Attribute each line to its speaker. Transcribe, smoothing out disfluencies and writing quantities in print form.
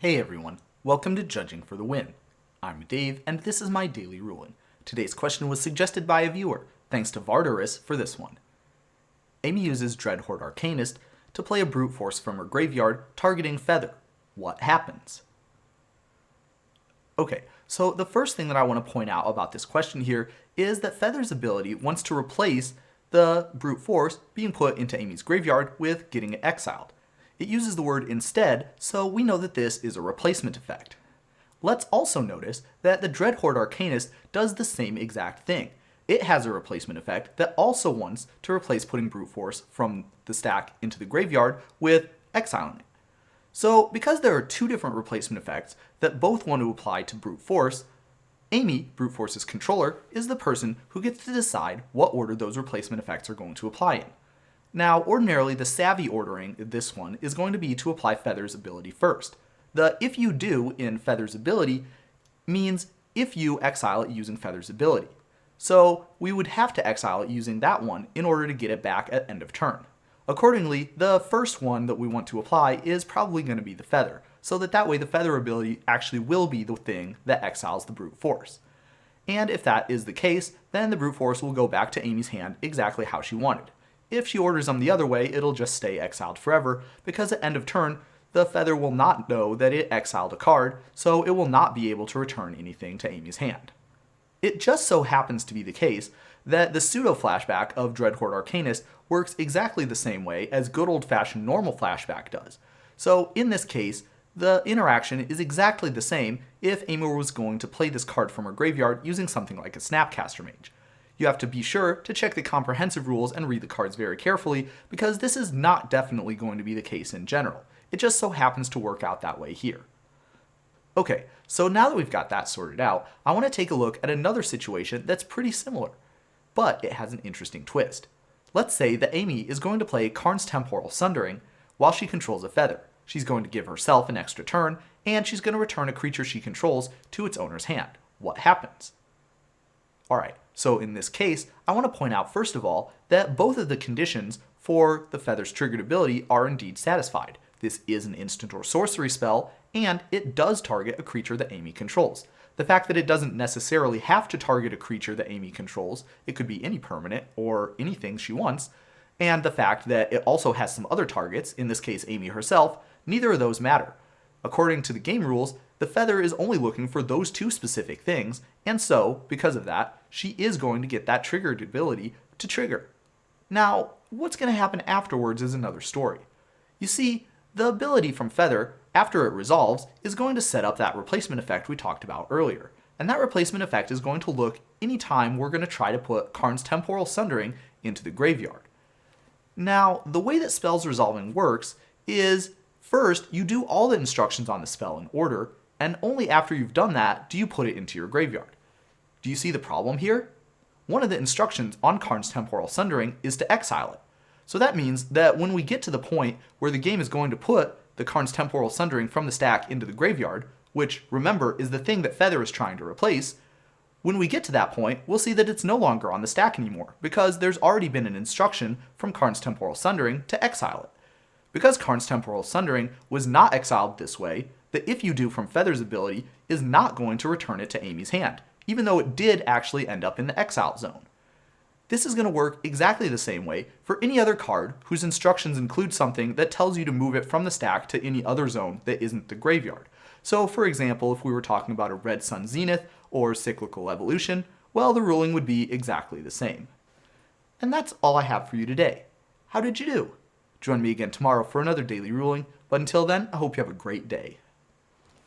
Speaker 1: Hey everyone, welcome to Judging for the Win. I'm Dave, and this is my daily ruling. Today's question was suggested by a viewer. Thanks to Vardaris for this one. Amy uses Dreadhorde Arcanist to play a brute force from her graveyard targeting Feather. What happens? Okay, so the first thing that I want to point out about this question here is that Feather's ability wants to replace the brute force being put into Amy's graveyard with getting it exiled. It uses the word instead, so we know that this is a replacement effect. Let's also notice that the Dreadhorde Arcanist does the same exact thing. It has a replacement effect that also wants to replace putting brute force from the stack into the graveyard with exiling it. So because there are two different replacement effects that both want to apply to brute force, Amy, brute force's controller, is the person who gets to decide what order those replacement effects are going to apply in. Now, ordinarily, the savvy ordering in this one is going to be to apply Feather's ability first. The if you do in Feather's ability means if you exile it using Feather's ability. So we would have to exile it using that one in order to get it back at end of turn. Accordingly, the first one that we want to apply is probably going to be the Feather, so that way the Feather ability actually will be the thing that exiles the brute force. And if that is the case, then the brute force will go back to Amy's hand exactly how she wanted. If she orders them the other way, it'll just stay exiled forever, because at end of turn, the Feather will not know that it exiled a card, so it will not be able to return anything to Amy's hand. It just so happens to be the case that the pseudo-flashback of Dreadhorde Arcanist works exactly the same way as good old-fashioned normal flashback does. So in this case, the interaction is exactly the same if Amy was going to play this card from her graveyard using something like a Snapcaster Mage. You have to be sure to check the comprehensive rules and read the cards very carefully, because this is not definitely going to be the case in general. It just so happens to work out that way here. Okay, so now that we've got that sorted out, I want to take a look at another situation that's pretty similar, but it has an interesting twist. Let's say that Amy is going to play Karn's Temporal Sundering while she controls a Feather. She's going to give herself an extra turn, and she's going to return a creature she controls to its owner's hand. What happens? Alright, so in this case, I want to point out first of all that both of the conditions for the Feather's triggered ability are indeed satisfied. This is an instant or sorcery spell, and it does target a creature that Amy controls. The fact that it doesn't necessarily have to target a creature that Amy controls, it could be any permanent or anything she wants, and the fact that it also has some other targets, in this case Amy herself, neither of those matter. According to the game rules, the Feather is only looking for those two specific things, and so, because of that, she is going to get that triggered ability to trigger. Now, what's going to happen afterwards is another story. You see, the ability from Feather, after it resolves, is going to set up that replacement effect we talked about earlier. And that replacement effect is going to look anytime we're going to try to put Karn's Temporal Sundering into the graveyard. Now, the way that spells resolving works is, first, you do all the instructions on the spell in order, and only after you've done that do you put it into your graveyard. Do you see the problem here? One of the instructions on Karn's Temporal Sundering is to exile it. So that means that when we get to the point where the game is going to put the Karn's Temporal Sundering from the stack into the graveyard, which, remember, is the thing that Feather is trying to replace, when we get to that point, we'll see that it's no longer on the stack anymore, because there's already been an instruction from Karn's Temporal Sundering to exile it. Because Karn's Temporal Sundering was not exiled this way, the if you do from Feather's ability is not going to return it to Amy's hand, even though it did actually end up in the exile zone. This is going to work exactly the same way for any other card whose instructions include something that tells you to move it from the stack to any other zone that isn't the graveyard. So for example, if we were talking about a Red Sun Zenith or Cyclical Evolution, well, the ruling would be exactly the same. And that's all I have for you today. How did you do? Join me again tomorrow for another daily ruling, but until then, I hope you have a great day.